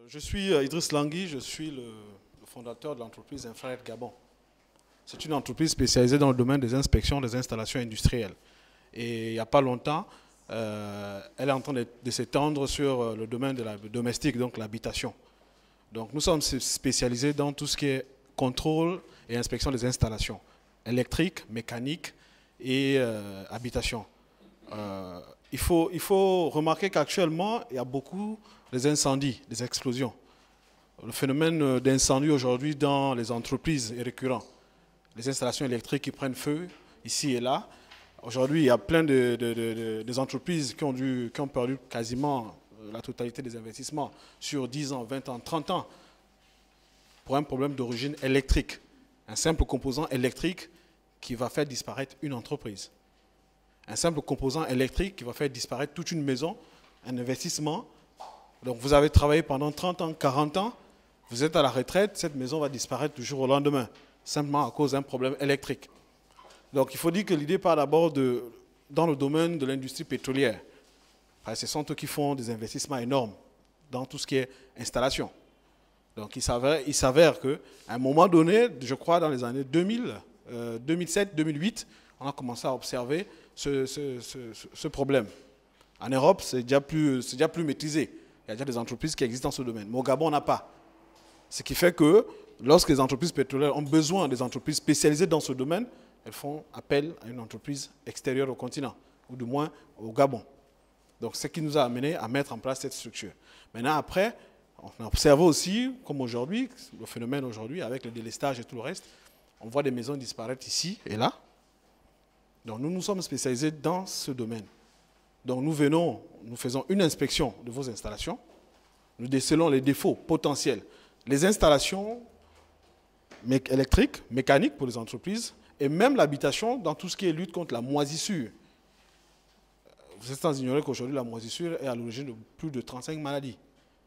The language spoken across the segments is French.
Je suis Idriss Langui, je suis le fondateur de l'entreprise Infrared Gabon. C'est une entreprise spécialisée dans le domaine des inspections des installations industrielles. Et il n'y a pas longtemps, elle est en train de s'étendre sur le domaine de la domestique, donc l'habitation. Donc nous sommes spécialisés dans tout ce qui est contrôle et inspection des installations électriques, mécaniques et habitation. Il faut remarquer qu'actuellement, il y a beaucoup d'incendies, des explosions. Le phénomène d'incendie aujourd'hui dans les entreprises est récurrent. Les installations électriques qui prennent feu ici et là. Aujourd'hui, il y a plein des entreprises qui ont perdu quasiment la totalité des investissements sur 10 ans, 20 ans, 30 ans pour un problème d'origine électrique. Un simple composant électrique qui va faire disparaître une entreprise. Un simple composant électrique qui va faire disparaître toute une maison, un investissement. Donc vous avez travaillé pendant 30 ans, 40 ans, vous êtes à la retraite, cette maison va disparaître du jour au lendemain, simplement à cause d'un problème électrique. Donc il faut dire que l'idée part d'abord dans le domaine de l'industrie pétrolière. Ce sont eux qui font des investissements énormes dans tout ce qui est installation. Donc il s'avère qu'à un moment donné, je crois dans les années 2000, 2007, 2008, on a commencé à observer ce problème. En Europe, c'est déjà plus maîtrisé. Il y a déjà des entreprises qui existent dans ce domaine. Mais au Gabon, on n'a pas. Ce qui fait que lorsque les entreprises pétrolières ont besoin des entreprises spécialisées dans ce domaine, elles font appel à une entreprise extérieure au continent, ou du moins au Gabon. Donc, c'est ce qui nous a amené à mettre en place cette structure. Maintenant, après, on a observé aussi, comme aujourd'hui, le phénomène aujourd'hui, avec le délestage et tout le reste, on voit des maisons disparaître ici et là. Donc, nous sommes spécialisés dans ce domaine. Donc, nous faisons une inspection de vos installations. Nous décelons les défauts potentiels. Les installations électriques, mécaniques pour les entreprises, et même l'habitation dans tout ce qui est lutte contre la moisissure. Vous êtes sans ignorer qu'aujourd'hui, la moisissure est à l'origine de plus de 35 maladies.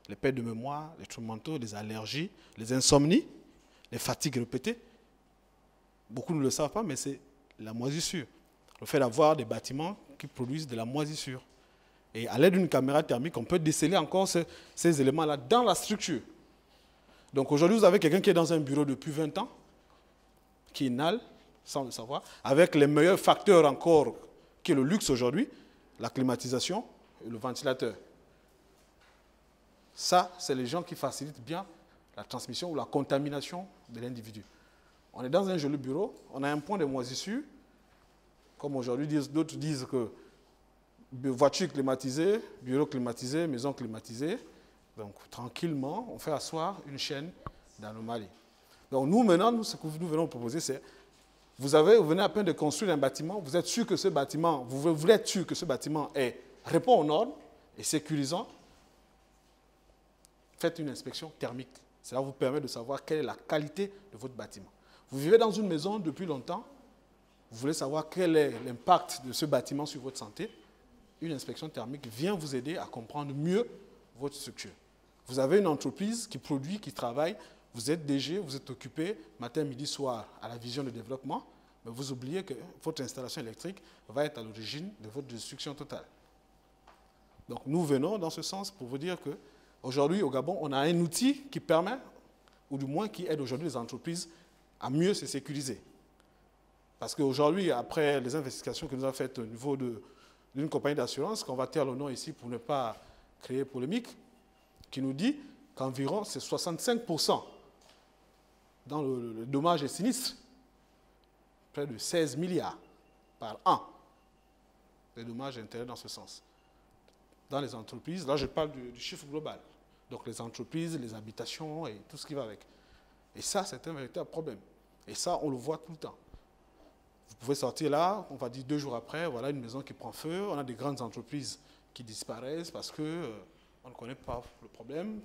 Les pertes de mémoire, les troubles mentaux, les allergies, les insomnies, les fatigues répétées. Beaucoup ne le savent pas, mais c'est la moisissure. Le fait d'avoir des bâtiments qui produisent de la moisissure. Et à l'aide d'une caméra thermique, on peut déceler encore ces éléments-là dans la structure. Donc aujourd'hui, vous avez quelqu'un qui est dans un bureau depuis 20 ans, qui inhale, sans le savoir, avec les meilleurs facteurs encore, qui est le luxe aujourd'hui, la climatisation et le ventilateur. Ça, c'est les gens qui facilitent bien la transmission ou la contamination de l'individu. On est dans un joli bureau, on a un point de moisissure, comme aujourd'hui d'autres disent que voiture climatisée, bureau climatisé, maison climatisée. Donc tranquillement, on fait asseoir une chaîne d'anomalies. Donc nous maintenant, ce que nous venons proposer, c'est vous venez à peine de construire un bâtiment, vous êtes sûr que ce bâtiment, vous voulez être sûr que ce bâtiment répond aux normes, est sécurisant. Faites une inspection thermique. Cela vous permet de savoir quelle est la qualité de votre bâtiment. Vous vivez dans une maison depuis longtemps, vous voulez savoir quel est l'impact de ce bâtiment sur votre santé. Une inspection thermique vient vous aider à comprendre mieux votre structure. Vous avez une entreprise qui produit, qui travaille, vous êtes DG, vous êtes occupé matin, midi, soir à la vision de développement, mais vous oubliez que votre installation électrique va être à l'origine de votre destruction totale. Donc nous venons dans ce sens pour vous dire qu'aujourd'hui au Gabon, on a un outil qui permet, ou du moins qui aide aujourd'hui les entreprises à mieux se sécuriser. Parce qu'aujourd'hui, après les investigations que nous avons faites au niveau d'une compagnie d'assurance, qu'on va taire le nom ici pour ne pas créer polémique, qui nous dit qu'environ c'est 65% dans le dommage et sinistre, près de 16 milliards par an, de dommages intérêts dans ce sens. Dans les entreprises, là je parle du chiffre global, donc les entreprises, les habitations et tout ce qui va avec. Et ça, c'est un véritable problème. Et ça, on le voit tout le temps. Vous pouvez sortir là, on va dire 2 jours après, voilà une maison qui prend feu, on a des grandes entreprises qui disparaissent parce qu'on ne connaît pas le problème,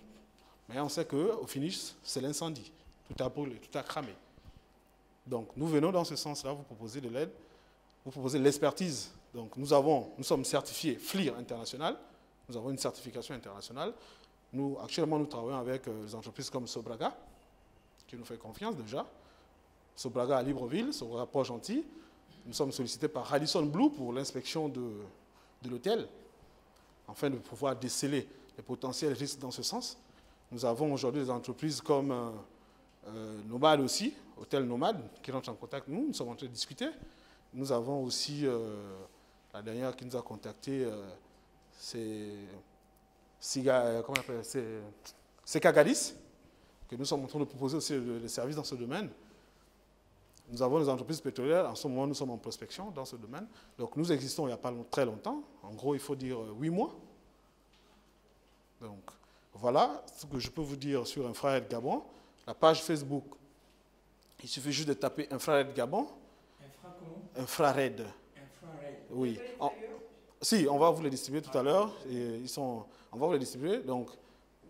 mais on sait qu'au finish, c'est l'incendie. Tout a brûlé, tout a cramé. Donc nous venons dans ce sens-là, vous proposez de l'aide, vous proposez de l'expertise. Donc nous sommes certifiés FLIR international, nous avons une certification internationale. Actuellement, nous travaillons avec des entreprises comme Sobraga, qui nous fait confiance déjà. Sobraga à Libreville, Sobraga Port-Gentil. Nous sommes sollicités par Radisson Blu pour l'inspection de l'hôtel, afin de pouvoir déceler les potentiels risques dans ce sens. Nous avons aujourd'hui des entreprises comme Nomade aussi, Hôtel Nomade, qui rentrent en contact avec nous. Nous sommes en train de discuter. Nous avons aussi, la dernière qui nous a contacté, c'est Cagadis, que nous sommes en train de proposer aussi des services dans ce domaine. Nous avons des entreprises pétrolières. En ce moment, nous sommes en prospection dans ce domaine. Donc, nous existons il n'y a pas très longtemps. En gros, il faut dire 8 mois. Donc, voilà ce que je peux vous dire sur Infrared Gabon. La page Facebook, il suffit juste de taper Infrared Gabon. Infrared. Oui. Si, on va vous les distribuer tout à l'heure. On va vous les distribuer. Donc,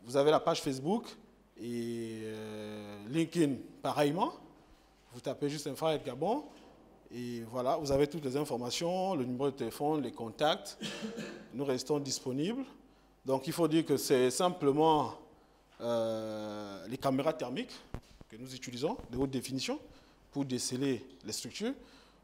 vous avez la page Facebook et LinkedIn pareillement. Vous tapez juste Infrared Gabon et voilà, vous avez toutes les informations, le numéro de téléphone, les contacts. Nous restons disponibles. Donc, il faut dire que c'est simplement les caméras thermiques que nous utilisons de haute définition pour déceler les structures,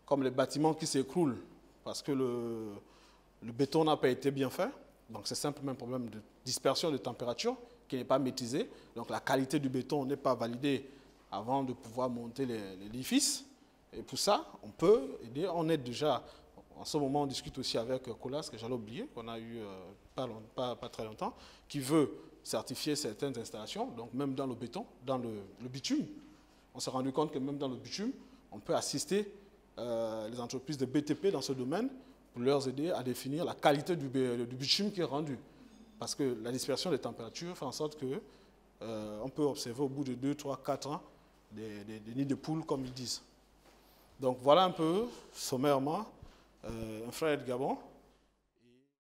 comme les bâtiments qui s'écroulent parce que le béton n'a pas été bien fait. Donc, c'est simplement un problème de dispersion de température qui n'est pas maîtrisé. Donc, la qualité du béton n'est pas validée avant de pouvoir monter l'édifice. Et pour ça, on peut aider. On aide déjà. En ce moment, on discute aussi avec Colas, que j'allais oublier, qu'on a eu pas très longtemps, qui veut certifier certaines installations, donc même dans le béton, dans le bitume. On s'est rendu compte que même dans le bitume, on peut assister les entreprises de BTP dans ce domaine pour leur aider à définir la qualité du bitume qui est rendu. Parce que la dispersion des températures fait en sorte qu'on peut observer au bout de 2, 3, 4 ans des nids de poules, comme ils disent. Donc voilà un peu, sommairement, Infrared Gabon.